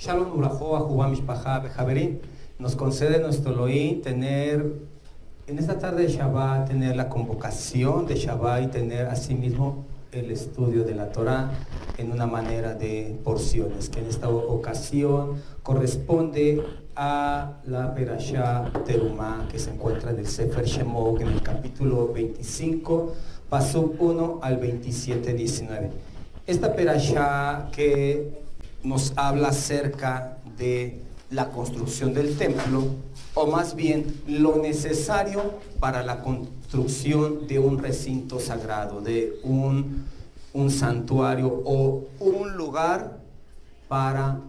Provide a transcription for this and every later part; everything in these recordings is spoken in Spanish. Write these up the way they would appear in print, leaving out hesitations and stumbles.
Shalom Urajo, Ajubá Mishpajá, Bejaverín. Nos concede nuestro Elohim tener en esta tarde de Shabbat, tener la convocación de Shabbat y tener asimismo el estudio de la Torah en una manera de porciones, que en esta ocasión corresponde a la Perashá Terumá, que se encuentra en el Sefer Shemot, en el capítulo 25, Pasuk 1 al 27, 19. Esta Perashá que nos habla acerca de la construcción del templo, o más bien lo necesario para la construcción de un recinto sagrado, de un santuario o un lugar para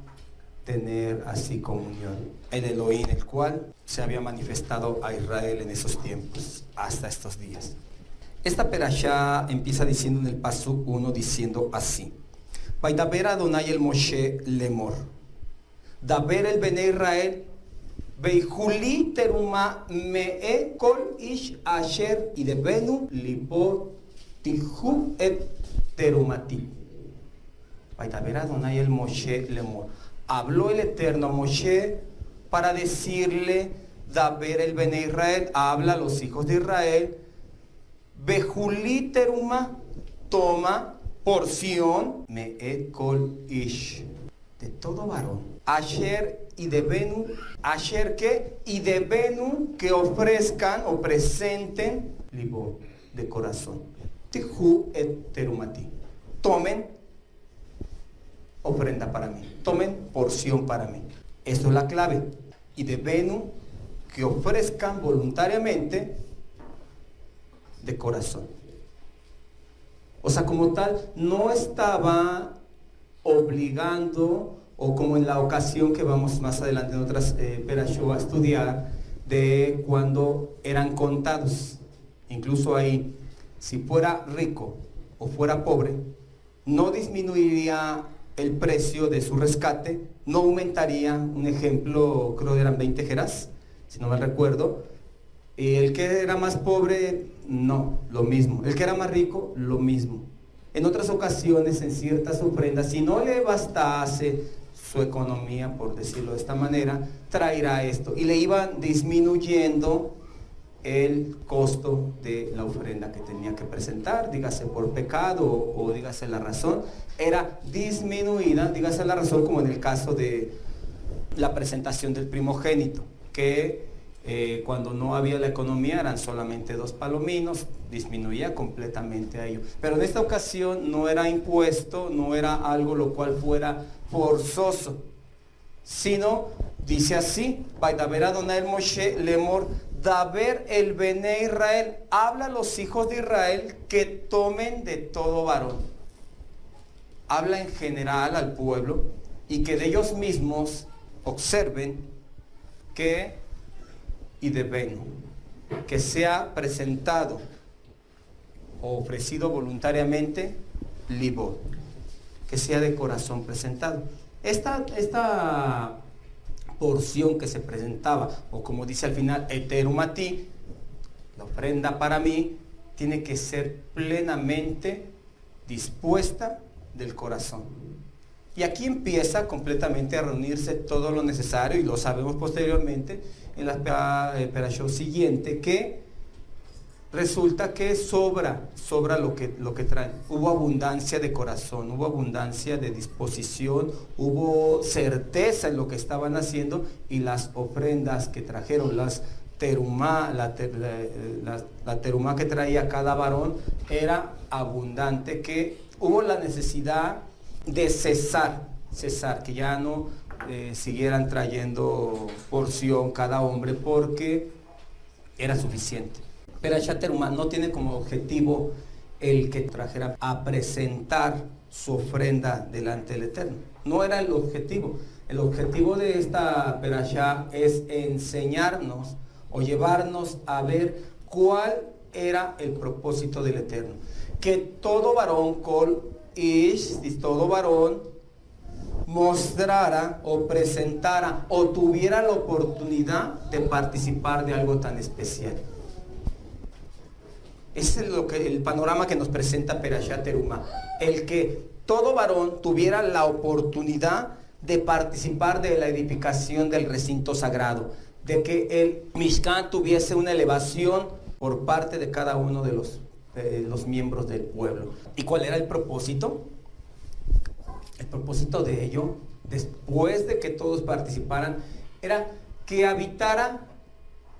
tener así comunión. El Elohim, el cual se había manifestado a Israel en esos tiempos, hasta estos días. Esta perashá empieza diciendo en el Pasuk 1, diciendo así: Vaidaber Adonai el Moshe lemor, Daber el Bene Israel, Veijuli teruma mee kol ish asher idebenu lipo tihu et terumati. Vaidaber Adonai el Moshe lemor. Habló el Eterno a Moshe para decirle: Daber el Bene Israel, habla a los hijos de Israel. Veijuli teruma, toma porción, mee kol ish, de todo varón. Asher y debenu, asher que, y debenu, que ofrezcan o presenten libo, de corazón. Tihu et terumati, tomen ofrenda para mí, tomen porción para mí. Esto es la clave. Y debenu, que ofrezcan voluntariamente de corazón. O sea, como tal, no estaba obligando, o como en la ocasión que vamos más adelante en otras perashot a estudiar, de cuando eran contados. Incluso ahí, si fuera rico o fuera pobre, no disminuiría el precio de su rescate, no aumentaría. Un ejemplo, creo que eran 20 gerás, si no me recuerdo. Y el que era más pobre, no, lo mismo. El que era más rico, lo mismo. En otras ocasiones, en ciertas ofrendas, si no le bastase su economía, por decirlo de esta manera, traerá esto. Y le iban disminuyendo el costo de la ofrenda que tenía que presentar, dígase por pecado o dígase la razón, era disminuida, dígase la razón, como en el caso de la presentación del primogénito, que cuando no había la economía eran solamente 2 palominos, disminuía completamente a ello. Pero en esta ocasión no era impuesto, no era algo lo cual fuera forzoso, sino dice así: Vaidaber Adonai el Moshe lemor, Daber el Bene Israel, habla a los hijos de Israel que tomen de todo varón. Habla en general al pueblo y que de ellos mismos observen que y deben, que sea presentado o ofrecido voluntariamente libo, que sea de corazón presentado. Esta porción que se presentaba, o como dice al final, eterumati, la ofrenda para mí, tiene que ser plenamente dispuesta del corazón. Y aquí empieza completamente a reunirse todo lo necesario, y lo sabemos posteriormente en la perashot siguiente, que resulta que sobra lo que traen. Hubo abundancia de corazón, hubo abundancia de disposición, hubo certeza en lo que estaban haciendo, y las ofrendas que trajeron, las terumá, la terumá que traía cada varón era abundante, que hubo la necesidad de cesar, que ya no siguieran trayendo porción cada hombre, porque era suficiente. Perashá Terumá no tiene como objetivo el que trajera a presentar su ofrenda delante del Eterno. No era el objetivo. El objetivo de esta perashá es enseñarnos o llevarnos a ver cuál era el propósito del Eterno. Que todo varón, kol ish, todo varón, mostrara o presentara o tuviera la oportunidad de participar de algo tan especial. Ese es el panorama que nos presenta Perashá Terumá. El que todo varón tuviera la oportunidad de participar de la edificación del recinto sagrado, de que el Mishkan tuviese una elevación por parte de cada uno de los miembros del pueblo. ¿Y cuál era el propósito? El propósito de ello, después de que todos participaran, era que habitara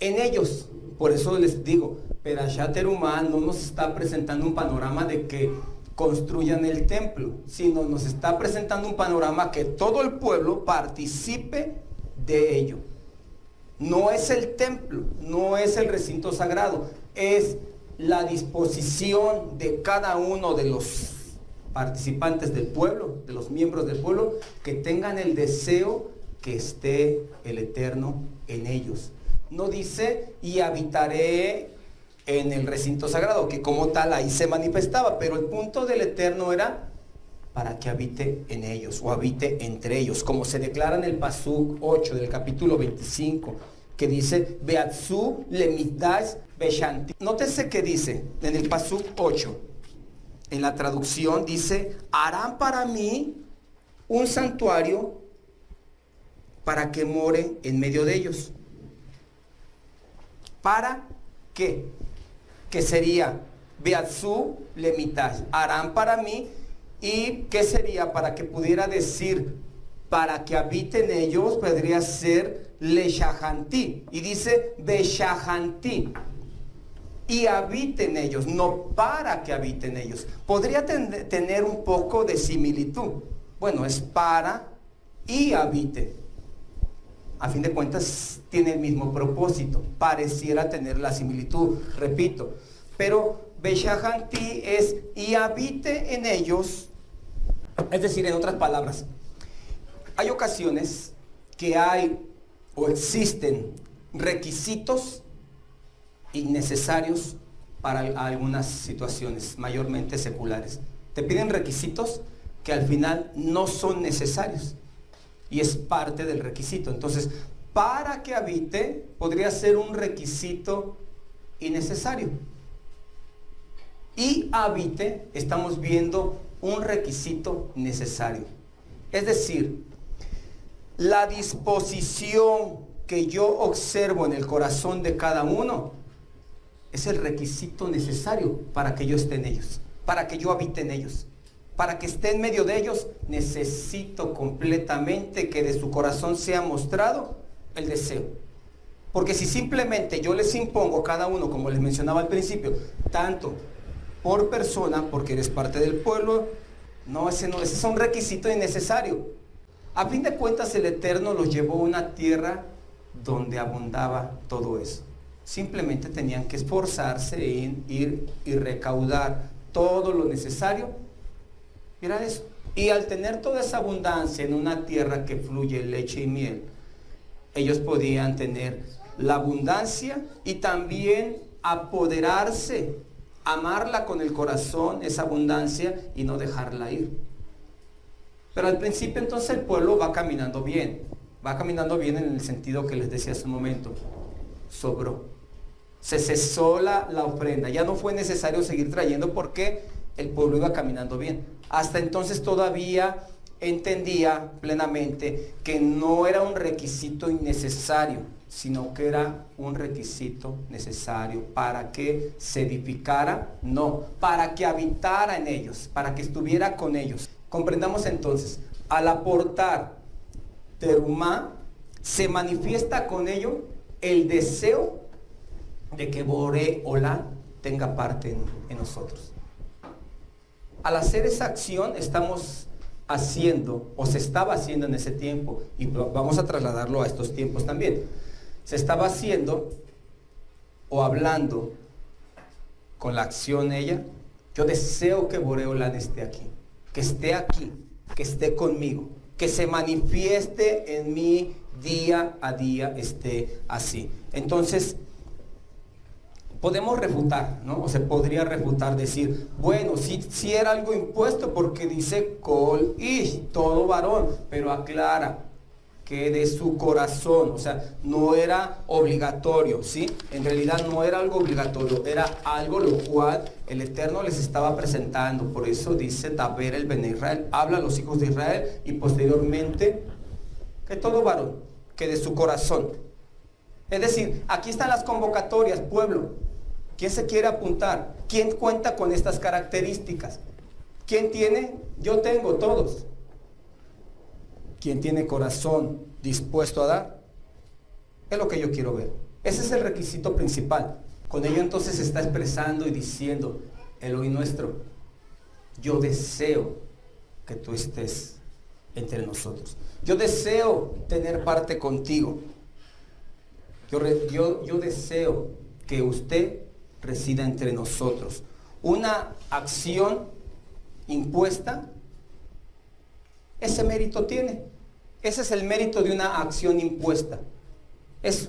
en ellos. Por eso les digo, Perashat Terumá no nos está presentando un panorama de que construyan el templo, sino nos está presentando un panorama que todo el pueblo participe de ello. No es el templo, no es el recinto sagrado, es la disposición de cada uno de los participantes del pueblo, de los miembros del pueblo, que tengan el deseo que esté el Eterno en ellos. No dice, y habitaré en el recinto sagrado, que como tal ahí se manifestaba, pero el punto del Eterno era para que habite en ellos, o habite entre ellos, como se declara en el Pasuk 8 del capítulo 25, que dice, Beatzu lemigdash beshanti. Nótese que dice en el Pasuk 8, en la traducción dice, harán para mí un santuario para que more en medio de ellos. ¿Para qué? Que sería Beatzu lemigdash, harán para mí. ¿Y qué sería? Para que pudiera decir, para que habiten ellos, podría ser leshahanti. Y dice beshahanti. Y habiten ellos, no para que habiten ellos. Podría tener un poco de similitud. Bueno, es para y habite. A fin de cuentas, tiene el mismo propósito. Pareciera tener la similitud, repito. Pero beshahanti es y habite en ellos. Es decir, en otras palabras, hay ocasiones que hay o existen requisitos innecesarios para algunas situaciones, mayormente seculares. Te piden requisitos que al final no son necesarios y es parte del requisito. Entonces, para que habite podría ser un requisito innecesario. Y habite, estamos viendo un requisito necesario. Es decir, la disposición que yo observo en el corazón de cada uno es el requisito necesario para que yo esté en ellos, para que yo habite en ellos, para que esté en medio de ellos. Necesito completamente que de su corazón sea mostrado el deseo. Porque si simplemente yo les impongo a cada uno, como les mencionaba al principio, tanto por persona, porque eres parte del pueblo, ese es un requisito innecesario. A fin de cuentas, el Eterno los llevó a una tierra donde abundaba todo eso. Simplemente tenían que esforzarse en ir y recaudar todo lo necesario. Mira eso. Y al tener toda esa abundancia en una tierra que fluye leche y miel, ellos podían tener la abundancia y también apoderarse, amarla con el corazón, esa abundancia, y no dejarla ir. Pero al principio entonces el pueblo va caminando bien en el sentido que les decía hace un momento, sobró. Se cesó la ofrenda, ya no fue necesario seguir trayendo porque el pueblo iba caminando bien. Hasta entonces todavía entendía plenamente que no era un requisito innecesario, sino que era un requisito necesario para que se edificara, no, para que habitara en ellos, para que estuviera con ellos. Comprendamos entonces, al aportar terumá, se manifiesta con ello el deseo de que Boré Olá tenga parte en nosotros. Al hacer esa acción estamos haciendo, o se estaba haciendo en ese tiempo, y vamos a trasladarlo a estos tiempos también, se estaba haciendo o hablando con la acción ella, yo deseo que Boré Olá esté aquí, que esté conmigo, que se manifieste en mí día a día, esté así. Entonces, podemos refutar, ¿no? O se podría refutar, decir, bueno, si era algo impuesto porque dice Kol Ish, todo varón, pero aclara que de su corazón, o sea, no era obligatorio, ¿sí? En realidad no era algo obligatorio, era algo lo cual el Eterno les estaba presentando. Por eso dice Daber el Ben Israel, habla a los hijos de Israel, y posteriormente de todo varón que de su corazón. Es decir, aquí están las convocatorias, pueblo. ¿Quién se quiere apuntar? ¿Quién cuenta con estas características? ¿Quién tiene? Yo tengo, todos. ¿Quién tiene corazón dispuesto a dar? Es lo que yo quiero ver. Ese es el requisito principal. Con ello entonces se está expresando y diciendo, Elohim nuestro, yo deseo que tú estés entre nosotros. Yo deseo tener parte contigo. Yo deseo que usted resida entre nosotros. Una acción impuesta, ese mérito tiene. Ese es el mérito de una acción impuesta. Eso,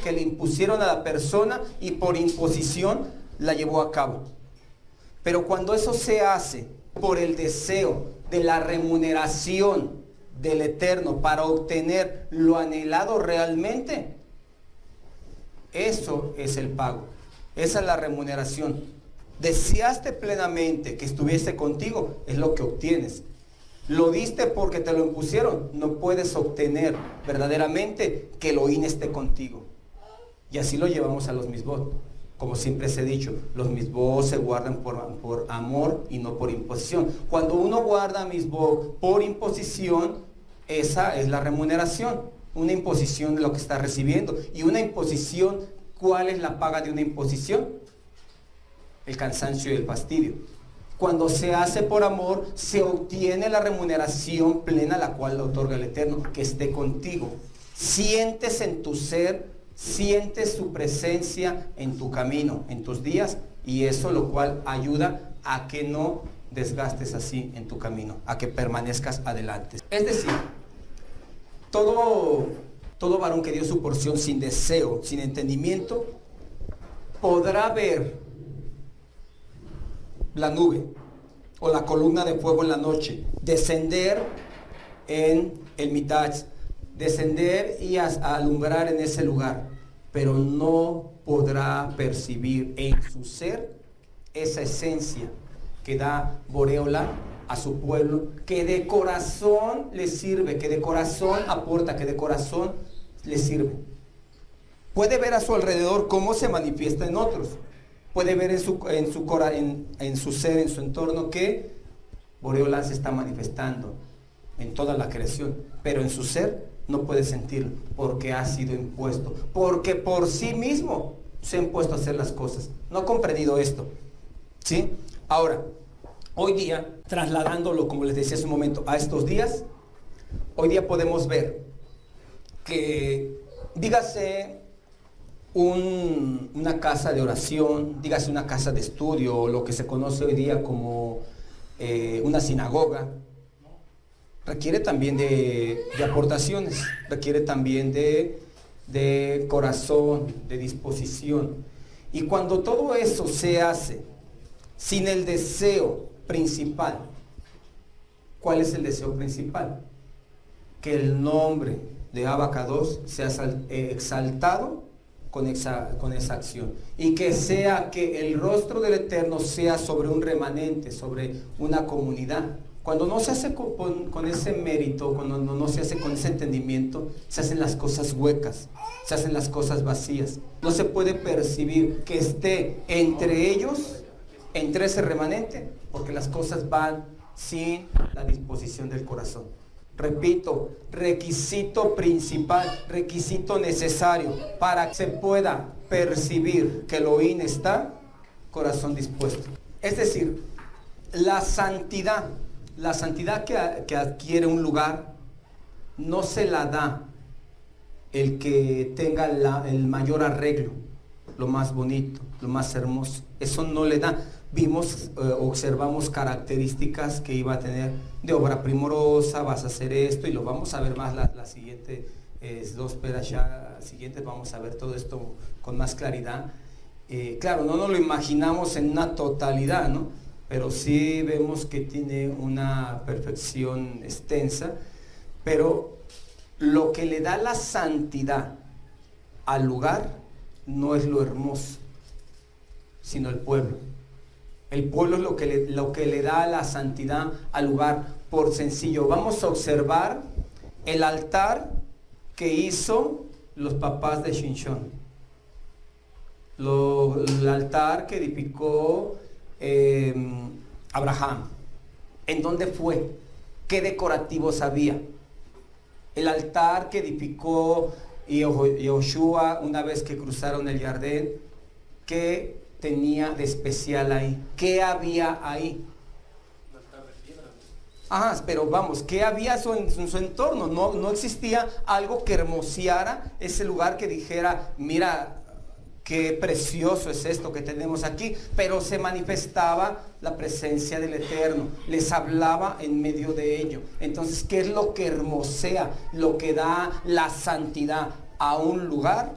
que le impusieron a la persona y por imposición la llevó a cabo. Pero cuando eso se hace por el deseo de la remuneración del Eterno para obtener lo anhelado realmente, eso es el pago. Esa es la remuneración. Deseaste plenamente que estuviese contigo, es lo que obtienes. Lo diste porque te lo impusieron, no puedes obtener verdaderamente que Elohim esté contigo. Y así lo llevamos a los misbot. Como siempre se ha dicho, los misbot se guardan por amor y no por imposición. Cuando uno guarda misbot por imposición, esa es la remuneración. Una imposición de lo que está recibiendo. Y una imposición, ¿cuál es la paga de una imposición? El cansancio y el fastidio. Cuando se hace por amor, se obtiene la remuneración plena, la cual otorga el Eterno, que esté contigo. Sientes en tu ser, sientes su presencia en tu camino, en tus días, y eso lo cual ayuda a que no desgastes así en tu camino, a que permanezcas adelante. Es decir, todo varón que dio su porción sin deseo, sin entendimiento, podrá ver la nube o la columna de fuego en la noche, descender en el Mitaj, descender y alumbrar en ese lugar, pero no podrá percibir en su ser esa esencia que da Boreola a su pueblo, que de corazón le sirve, que de corazón aporta, que de corazón le sirve. Puede ver a su alrededor cómo se manifiesta en otros. Puede ver en su ser, en su entorno, que Boreola se está manifestando en toda la creación, pero en su ser no puede sentirlo, porque ha sido impuesto, porque por sí mismo se ha impuesto a hacer las cosas. No ha comprendido esto, ¿sí? Ahora, hoy día, trasladándolo, como les decía hace un momento, a estos días, hoy día podemos ver que, dígase, una casa de oración, dígase una casa de estudio, o lo que se conoce hoy día como una sinagoga, requiere también de aportaciones, requiere también de corazón, de disposición. Y cuando todo eso se hace sin el deseo principal, ¿cuál es el deseo principal? Que el nombre de Abacados sea exaltado con esa acción, y que sea que el rostro del Eterno sea sobre un remanente, sobre una comunidad. Cuando no se hace con ese mérito, cuando no se hace con ese entendimiento, se hacen las cosas huecas, se hacen las cosas vacías. No se puede percibir que esté entre ellos, entre ese remanente, porque las cosas van sin la disposición del corazón. Repito, requisito principal, requisito necesario para que se pueda percibir que Elohim está, corazón dispuesto. Es decir, la santidad que adquiere un lugar no se la da el que tenga el mayor arreglo, lo más bonito, lo más hermoso. Eso no le da. Observamos características que iba a tener de obra primorosa, vas a hacer esto, y lo vamos a ver más la siguiente, dos perashá siguientes, vamos a ver todo esto con más claridad. Claro, no nos lo imaginamos en una totalidad, ¿no? Pero sí vemos que tiene una perfección extensa, pero lo que le da la santidad al lugar no es lo hermoso, sino el pueblo. El pueblo es lo que le da la santidad al lugar. Por sencillo, vamos a observar el altar que hizo los papás de Shinshon. El altar que edificó Abraham. ¿En dónde fue? ¿Qué decorativos había? El altar que edificó Yoshua una vez que cruzaron el Jordán, ¿qué tenía de especial ahí? ¿Qué había ahí? Ajá, pero vamos, ¿qué había en su entorno? No existía algo que hermoseara ese lugar, que dijera, mira, qué precioso es esto que tenemos aquí, pero se manifestaba la presencia del Eterno, les hablaba en medio de ello. Entonces, ¿qué es lo que hermosea, lo que da la santidad a un lugar?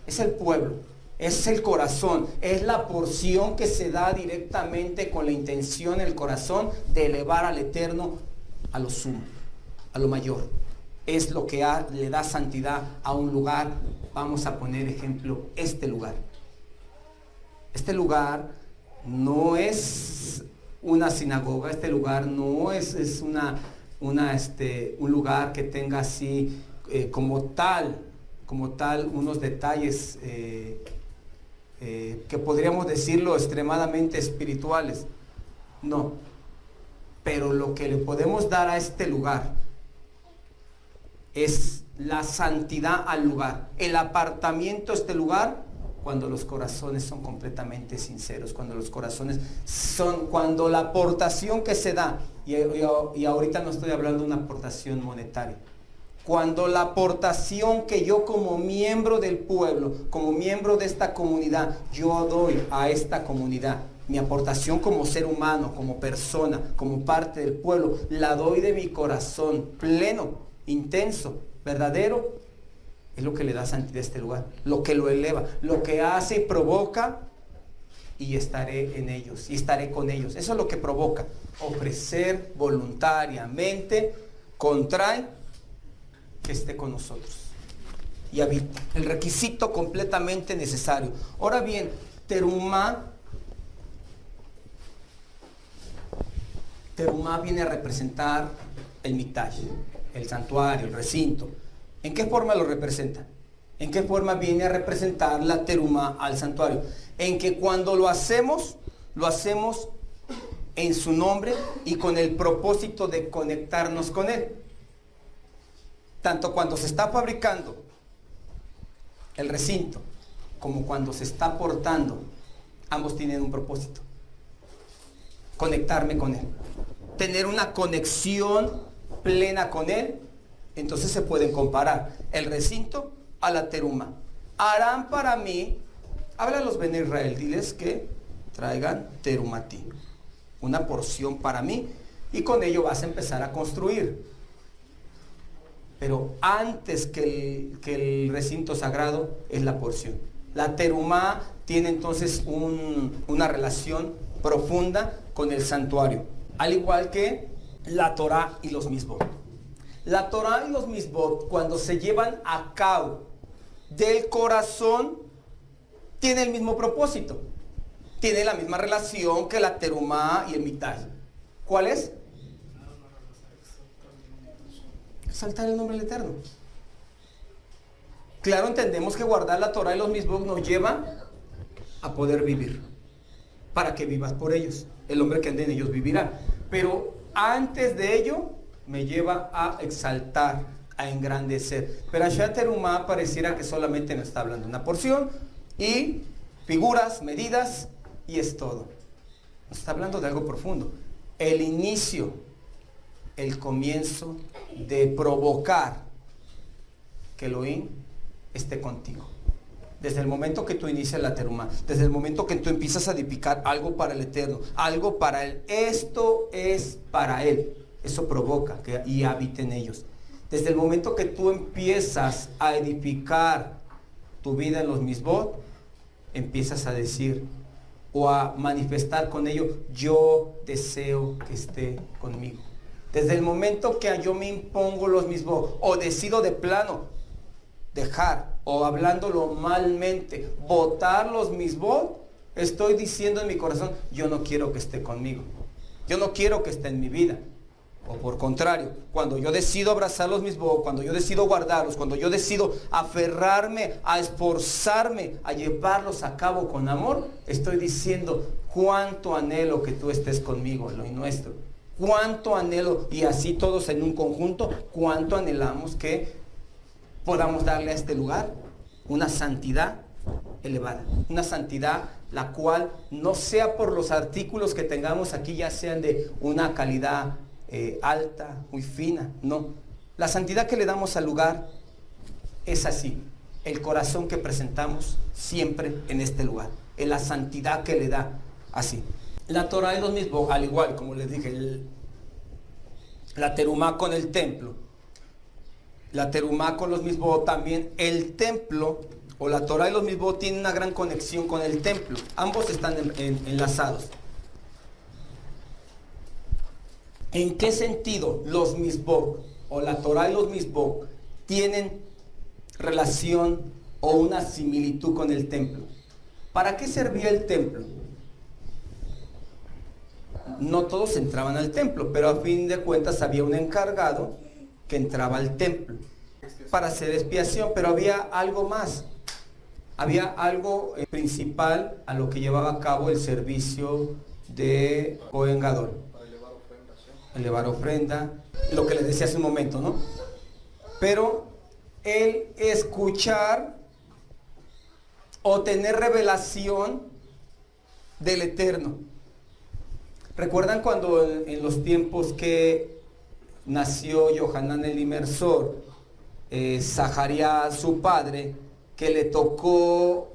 Es el pueblo, es el corazón, es la porción que se da directamente con la intención en el corazón de elevar al Eterno a lo sumo, a lo mayor. Es lo que le da santidad a un lugar. Vamos a poner ejemplo, este lugar. Este lugar no es una sinagoga, este lugar no es un lugar que tenga así como tal unos detalles que podríamos decirlo extremadamente espirituales. No, pero lo que le podemos dar a este lugar es la santidad al lugar, el apartamiento a este lugar, cuando los corazones son completamente sinceros, cuando los corazones cuando la aportación que se da, y ahorita no estoy hablando de una aportación monetaria, cuando la aportación que yo como miembro del pueblo, como miembro de esta comunidad, yo doy a esta comunidad, mi aportación como ser humano, como persona, como parte del pueblo, la doy de mi corazón pleno, intenso, verdadero, es lo que le da santidad a este lugar, lo que lo eleva, lo que hace y provoca, y estaré en ellos, y estaré con ellos. Eso es lo que provoca, ofrecer voluntariamente, contrae que esté con nosotros y habite. El requisito completamente necesario. Ahora bien, Terumá viene a representar el Mikdash, el santuario, el recinto. ¿En qué forma lo representa? ¿En qué forma viene a representar la terumá al santuario? En que cuando lo hacemos en su nombre y con el propósito de conectarnos con él. Tanto cuando se está fabricando el recinto como cuando se está aportando, ambos tienen un propósito: conectarme con él, tener una conexión plena con él. Entonces se pueden comparar el recinto a la teruma. Harán para mí, habla a los Bene Israel, diles que traigan terumatí, una porción para mí, y con ello vas a empezar a construir. Pero antes que el recinto sagrado es la porción. La terumá tiene entonces una relación profunda con el santuario, al igual que la Torá y los misbot. La Torá y los misbot, cuando se llevan a cabo del corazón, tiene el mismo propósito, tiene la misma relación que la terumá y el mikdash. ¿Cuál es? Exaltar el nombre del Eterno. Claro, entendemos que guardar la Torá y los misbot nos lleva a poder vivir, para que vivas por ellos. El hombre que ande en ellos vivirá. Pero antes de ello me lleva a exaltar, a engrandecer. Pero allá terumá pareciera que solamente nos está hablando una porción y figuras, medidas, y es todo. Nos está hablando de algo profundo. El inicio, el comienzo de provocar que Elohim esté contigo. Desde el momento que tú inicias la terumá, desde el momento que tú empiezas a edificar algo para el Eterno, algo para Él, esto es para Él. Eso provoca que y habite en ellos. Desde el momento que tú empiezas a edificar tu vida en los misbot, empiezas a decir o a manifestar con ello: yo deseo que esté conmigo. Desde el momento que yo me impongo los misbot o decido de plano dejar, o hablándolo malmente, botar los misbot, estoy diciendo en mi corazón: yo no quiero que esté conmigo, yo no quiero que esté en mi vida. O por contrario, cuando yo decido abrazar los misbod, cuando yo decido guardarlos, cuando yo decido aferrarme, a esforzarme, a llevarlos a cabo con amor, estoy diciendo cuánto anhelo que tú estés conmigo, Elohim nuestro. Cuánto anhelo, y así todos en un conjunto, cuánto anhelamos que podamos darle a este lugar una santidad elevada, una santidad la cual no sea por los artículos que tengamos aquí, ya sean de una calidad alta, muy fina, no. La santidad que le damos al lugar es así, el corazón que presentamos siempre en este lugar, en la santidad que le da, así. La Torah es lo mismo, al igual, como les dije, la terumá con el templo, la terumá con los mismos, también el templo, o la Torah y los mismos tienen una gran conexión con el templo, ambos están enlazados. ¿En qué sentido los misbot o la Torah y los misbot tienen relación o una similitud con el templo? ¿Para qué servía el templo? No todos entraban al templo, pero a fin de cuentas había un encargado que entraba al templo para hacer expiación, pero había algo más. Había algo principal a lo que llevaba a cabo el servicio de Cohen Gadol. Elevar ofrenda, lo que les decía hace un momento, ¿no? Pero el escuchar o tener revelación del Eterno. ¿Recuerdan cuando en los tiempos que nació Yohanan el Inmersor, Zaharías su padre, que le tocó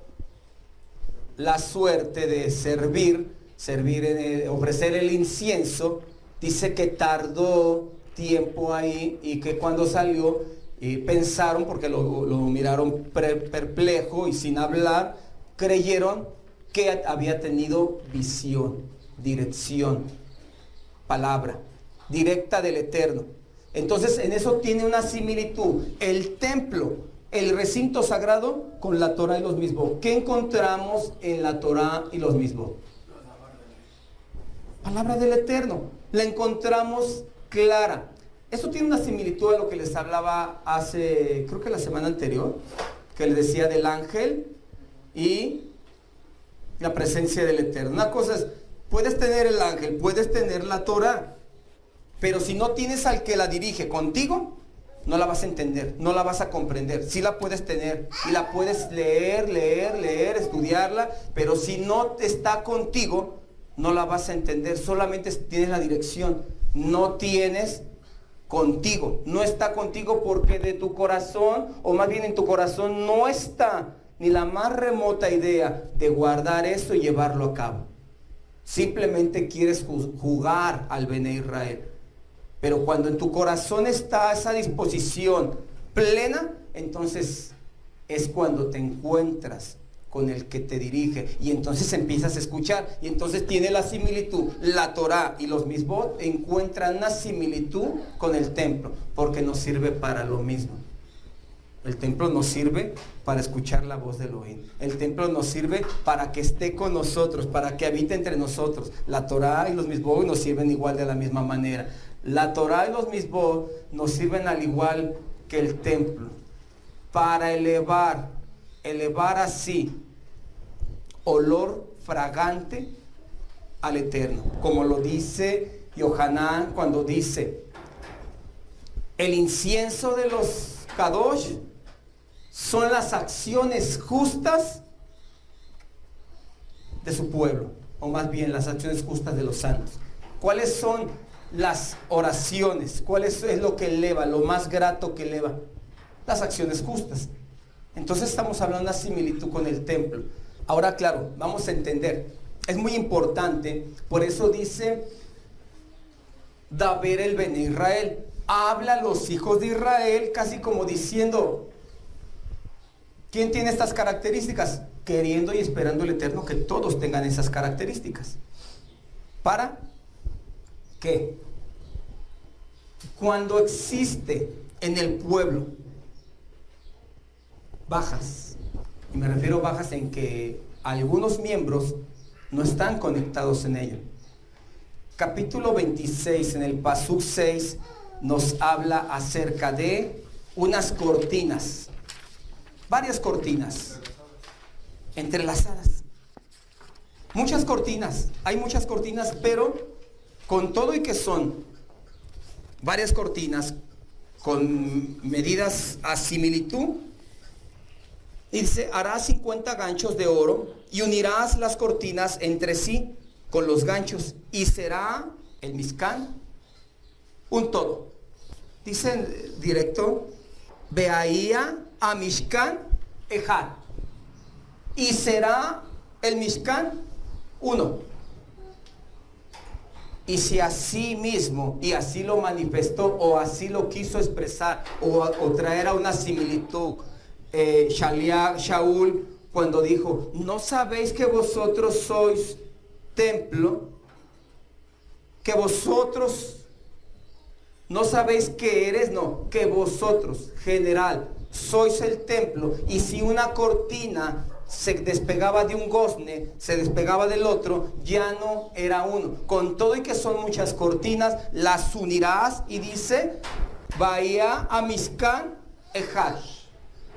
la suerte de servir, ofrecer el incienso? Dice que tardó tiempo ahí y que cuando salió pensaron, porque lo miraron perplejo y sin hablar, creyeron que había tenido visión, dirección, palabra directa del Eterno. Entonces en eso tiene una similitud el templo, el recinto sagrado, con la Torah y los mismos. ¿Qué encontramos en la Torah y los mismos? Palabra del Eterno. La encontramos clara. Esto tiene una similitud a lo que les hablaba hace, creo que la semana anterior, que les decía del ángel y la presencia del Eterno. Una cosa es, puedes tener el ángel, puedes tener la Torah, pero si no tienes al que la dirige contigo, no la vas a entender, no la vas a comprender. Sí la puedes tener y la puedes leer, estudiarla, pero si no está contigo, no la vas a entender. Solamente tienes la dirección, no tienes contigo, no está contigo, porque de tu corazón, o más bien en tu corazón, no está ni la más remota idea de guardar esto y llevarlo a cabo. Simplemente quieres jugar al Bene Israel. Pero cuando en tu corazón está esa disposición plena, entonces es cuando te encuentras con el que te dirige, y entonces empiezas a escuchar, y entonces tiene la similitud. La Torah y los misbot encuentran una similitud con el templo, porque nos sirve para lo mismo. El templo nos sirve para escuchar la voz del Elohim. El templo nos sirve para que esté con nosotros, para que habite entre nosotros. La Torah y los misbot nos sirven igual, de la misma manera. La Torah y los misbot nos sirven al igual que el templo, para elevar así olor fragante al Eterno, como lo dice Yohanan cuando dice: el incienso de los Kadosh son las acciones justas de su pueblo, o más bien las acciones justas de los santos. ¿Cuáles son las oraciones? ¿Cuál es lo que eleva, lo más grato que eleva? Las acciones justas. Entonces estamos hablando de una similitud con el templo. Ahora, claro, vamos a entender. Es muy importante, por eso dice Daber el Bene Israel. Habla a los hijos de Israel casi como diciendo: ¿quién tiene estas características? Queriendo y esperando el Eterno que todos tengan esas características. ¿Para qué? Cuando existe en el pueblo bajas, y me refiero a bajas en que algunos miembros no están conectados en ello, capítulo 26, en el Pasuk 6, nos habla acerca de unas cortinas, varias cortinas entrelazadas. Muchas cortinas, hay muchas cortinas, pero con todo y que son varias cortinas con medidas a similitud, dice, harás 50 ganchos de oro y unirás las cortinas entre sí con los ganchos y será el Mishkan un todo. Dice directo, Beaía a Mishkan Ejad, y será el Mishkan uno. Y si así mismo, y así lo manifestó, o así lo quiso expresar, o traer a una similitud, Shaul, cuando dijo, ¿no sabéis que vosotros sois templo? Que vosotros, no sabéis que eres, no, que vosotros, general, sois el templo. Y si una cortina se despegaba de un gozne, se despegaba del otro, ya no era uno. Con todo y que son muchas cortinas, las unirás, y dice, Bahía a Mishkan Ejad,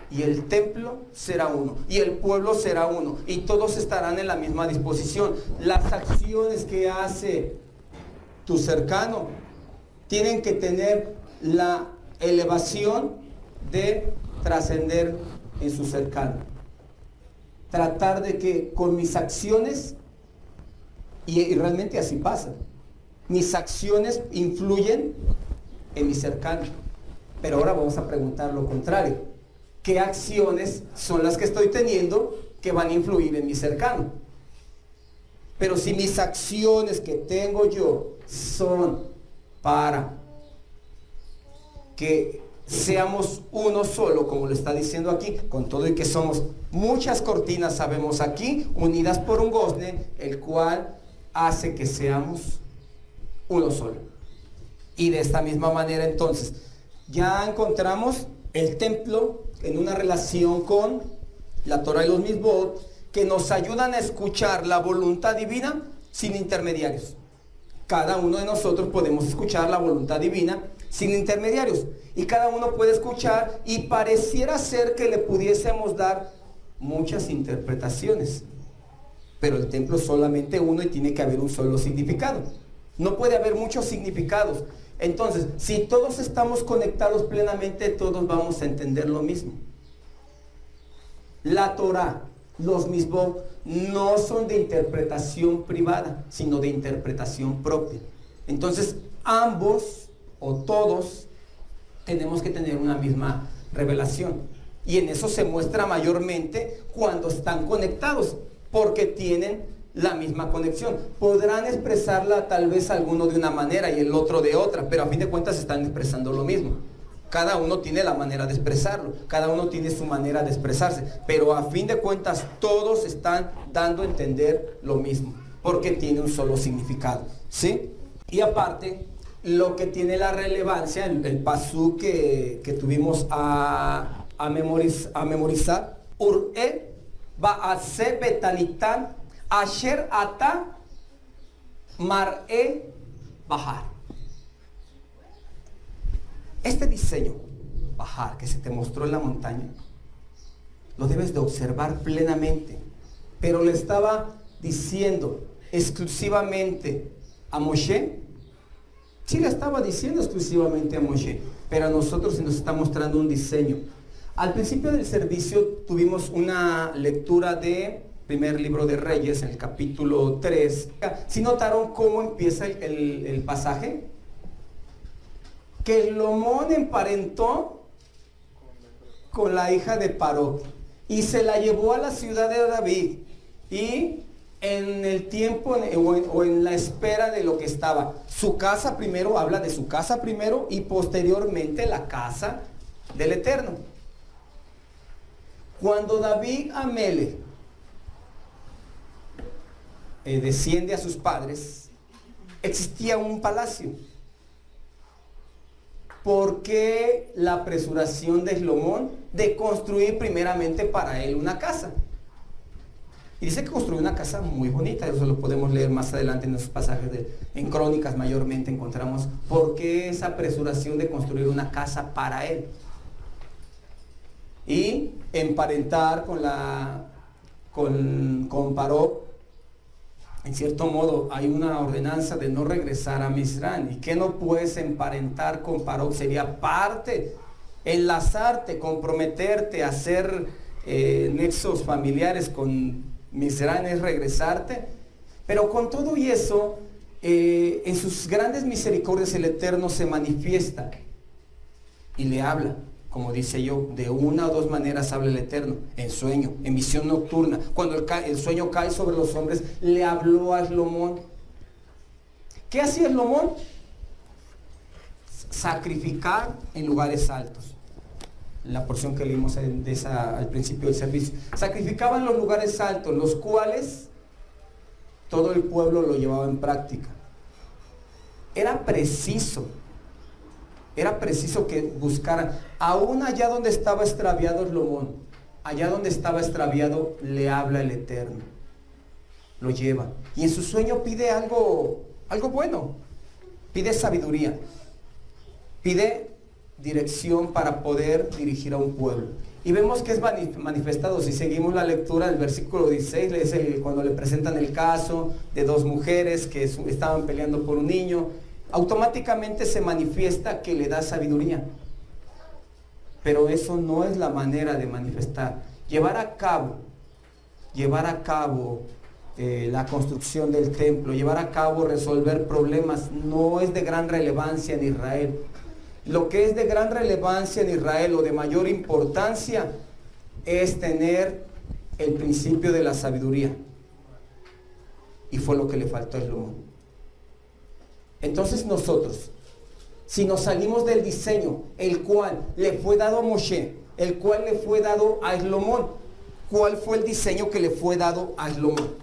y el templo será uno, y el pueblo será uno, y todos estarán en la misma disposición. Las acciones que hace tu cercano tienen que tener la elevación de trascender en su cercano. Tratar de que con mis acciones, y realmente así pasa, mis acciones influyen en mi cercano. Pero ahora vamos a preguntar lo contrario. ¿Qué acciones son las que estoy teniendo que van a influir en mi cercano? Pero si mis acciones que tengo yo son para que seamos uno solo, como lo está diciendo aquí, con todo y que somos muchas cortinas, sabemos aquí, unidas por un gozne, el cual hace que seamos uno solo. Y de esta misma manera, entonces, ya encontramos el templo en una relación con la Torah y los Mitzvot, que nos ayudan a escuchar la voluntad divina sin intermediarios. Cada uno de nosotros podemos escuchar la voluntad divina sin intermediarios, y cada uno puede escuchar, y pareciera ser que le pudiésemos dar muchas interpretaciones, pero el templo es solamente uno y tiene que haber un solo significado. No puede haber muchos significados. Entonces, si todos estamos conectados plenamente, todos vamos a entender lo mismo. La Torah, los Mitzvot, no son de interpretación privada, sino de interpretación propia. Entonces, ambos o todos tenemos que tener una misma revelación. Y en eso se muestra mayormente cuando están conectados, porque tienen la misma conexión. Podrán expresarla tal vez alguno de una manera y el otro de otra, pero a fin de cuentas están expresando lo mismo. Cada uno tiene la manera de expresarlo, cada uno tiene su manera de expresarse, pero a fin de cuentas todos están dando a entender lo mismo, porque tiene un solo significado, ¿sí? Y aparte, lo que tiene la relevancia, el pasú que tuvimos a memorizar, Ur-e ba'ase betanitan asher ata mar'e bahar. Este diseño, Bahar, que se te mostró en la montaña, lo debes de observar plenamente. Pero le estaba diciendo exclusivamente a Moshe. Sí, le estaba diciendo exclusivamente a Moshe, pero a nosotros se nos está mostrando un diseño. Al principio del servicio tuvimos una lectura de primer libro de Reyes, en el capítulo 3. ¿Sí notaron cómo empieza el pasaje? Que Salomón emparentó con la hija de Paró y se la llevó a la ciudad de David, y en el tiempo o en la espera de lo que estaba su casa primero, habla de su casa primero y posteriormente la casa del Eterno. Cuando David Amelech desciende a sus padres, existía un palacio. ¿Por qué la apresuración de Salomón de construir primeramente para él una casa? Y dice que construyó una casa muy bonita, eso lo podemos leer más adelante en los pasajes en Crónicas, mayormente encontramos por qué esa apresuración de construir una casa para él. Y emparentar con Paró, en cierto modo hay una ordenanza de no regresar a Misrán. ¿Y qué no puedes emparentar con Paró? Sería parte, enlazarte, comprometerte, hacer nexos familiares con Misrán es regresarte. Pero con todo y eso, en sus grandes misericordias el Eterno se manifiesta y le habla. Como dice yo, de una o dos maneras habla el Eterno: en sueño, en visión nocturna. Cuando el sueño cae sobre los hombres, le habló a Salomón. ¿Qué hacía Salomón? Sacrificar en lugares altos. La porción que leímos al principio del servicio. Sacrificaba en los lugares altos, los cuales todo el pueblo lo llevaba en práctica. Era preciso que buscaran, aún allá donde estaba extraviado Salomón, allá donde estaba extraviado, le habla el Eterno, lo lleva, y en su sueño pide algo bueno, pide sabiduría, pide dirección para poder dirigir a un pueblo. Y vemos que es manifestado, si seguimos la lectura del versículo 16, cuando le presentan el caso de dos mujeres que estaban peleando por un niño. Automáticamente se manifiesta que le da sabiduría. Pero eso no es la manera de manifestar. Llevar a cabo la construcción del templo, llevar a cabo resolver problemas, no es de gran relevancia en Israel. Lo que es de gran relevancia en Israel o de mayor importancia es tener el principio de la sabiduría. Y fue lo que le faltó a Salomón. Entonces nosotros, si nos salimos del diseño, el cual le fue dado a Moshe, el cual le fue dado a Salomón, ¿cuál fue el diseño que le fue dado a Salomón?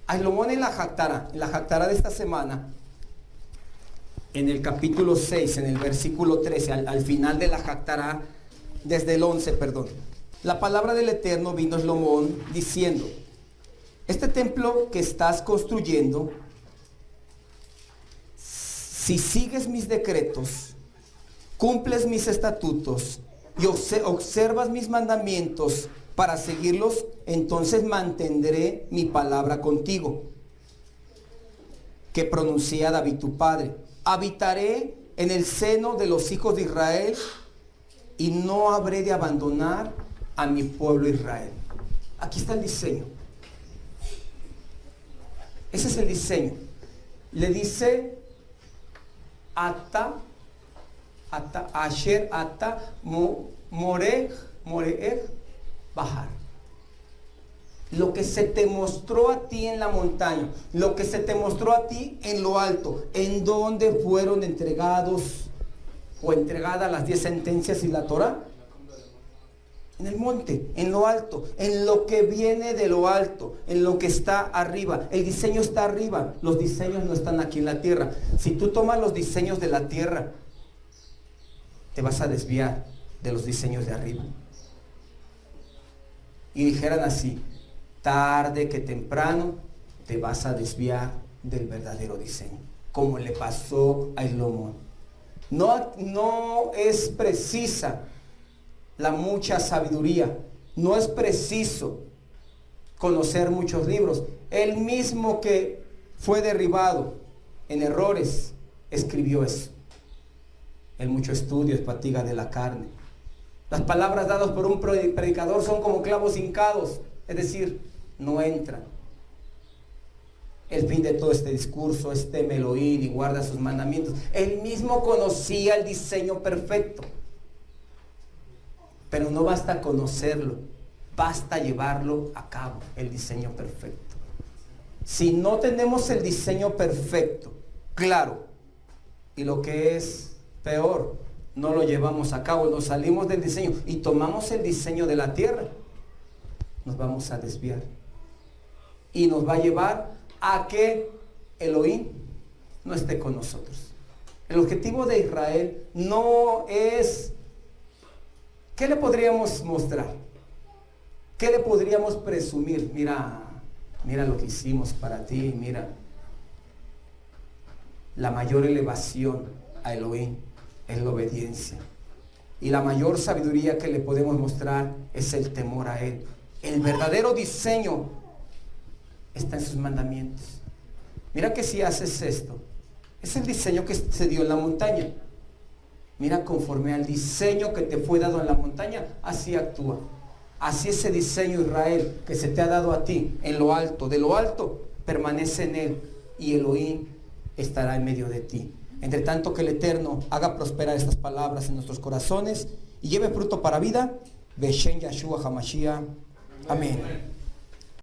A Salomón en la Jactará de esta semana, en el capítulo 6, en el versículo 13, al final de la Jactará, desde el 11, perdón. La palabra del Eterno vino a Salomón diciendo: este templo que estás construyendo, si sigues mis decretos, cumples mis estatutos y observas mis mandamientos para seguirlos, entonces mantendré mi palabra contigo, que pronuncié a David tu padre. Habitaré en el seno de los hijos de Israel y no habré de abandonar a mi pueblo Israel. Aquí está el diseño. Ese es el diseño. Le dice Asher ata morej bajar. Lo que se te mostró a ti en la montaña, lo que se te mostró a ti en lo alto, en donde fueron entregadas las 10 sentencias y la Torah. En el monte, en lo alto, en lo que viene de lo alto, en lo que está arriba. El diseño está arriba, los diseños no están aquí en la tierra. Si tú tomas los diseños de la tierra, te vas a desviar de los diseños de arriba. Y dijeran así: tarde que temprano te vas a desviar del verdadero diseño, como le pasó a Salomón. No es precisa la mucha sabiduría, no es preciso conocer muchos libros. Él mismo, que fue derribado en errores, escribió eso. El mucho estudio es fatiga de la carne. Las palabras dadas por un predicador son como clavos hincados, es decir, no entran. El fin de todo este discurso es teme Elohim y guarda sus mandamientos. Él mismo conocía el diseño perfecto. Pero no basta conocerlo, basta llevarlo a cabo, el diseño perfecto. Si no tenemos el diseño perfecto, claro, y lo que es peor, no lo llevamos a cabo, nos salimos del diseño y tomamos el diseño de la tierra, nos vamos a desviar. Y nos va a llevar a que Elohim no esté con nosotros. El objetivo de Israel no es... ¿Qué le podríamos mostrar? ¿Qué le podríamos presumir? Mira lo que hicimos para ti, mira. La mayor elevación a Elohim es la obediencia. Y la mayor sabiduría que le podemos mostrar es el temor a Él. El verdadero diseño está en sus mandamientos. Mira que si haces esto, es el diseño que se dio en la montaña. Mira, conforme al diseño que te fue dado en la montaña, así actúa. Así ese diseño, Israel, que se te ha dado a ti en lo alto, de lo alto, permanece en Él y Elohim estará en medio de ti. Entre tanto que el Eterno haga prosperar estas palabras en nuestros corazones y lleve fruto para vida. Beshem Yahshua HaMashiach. Amén.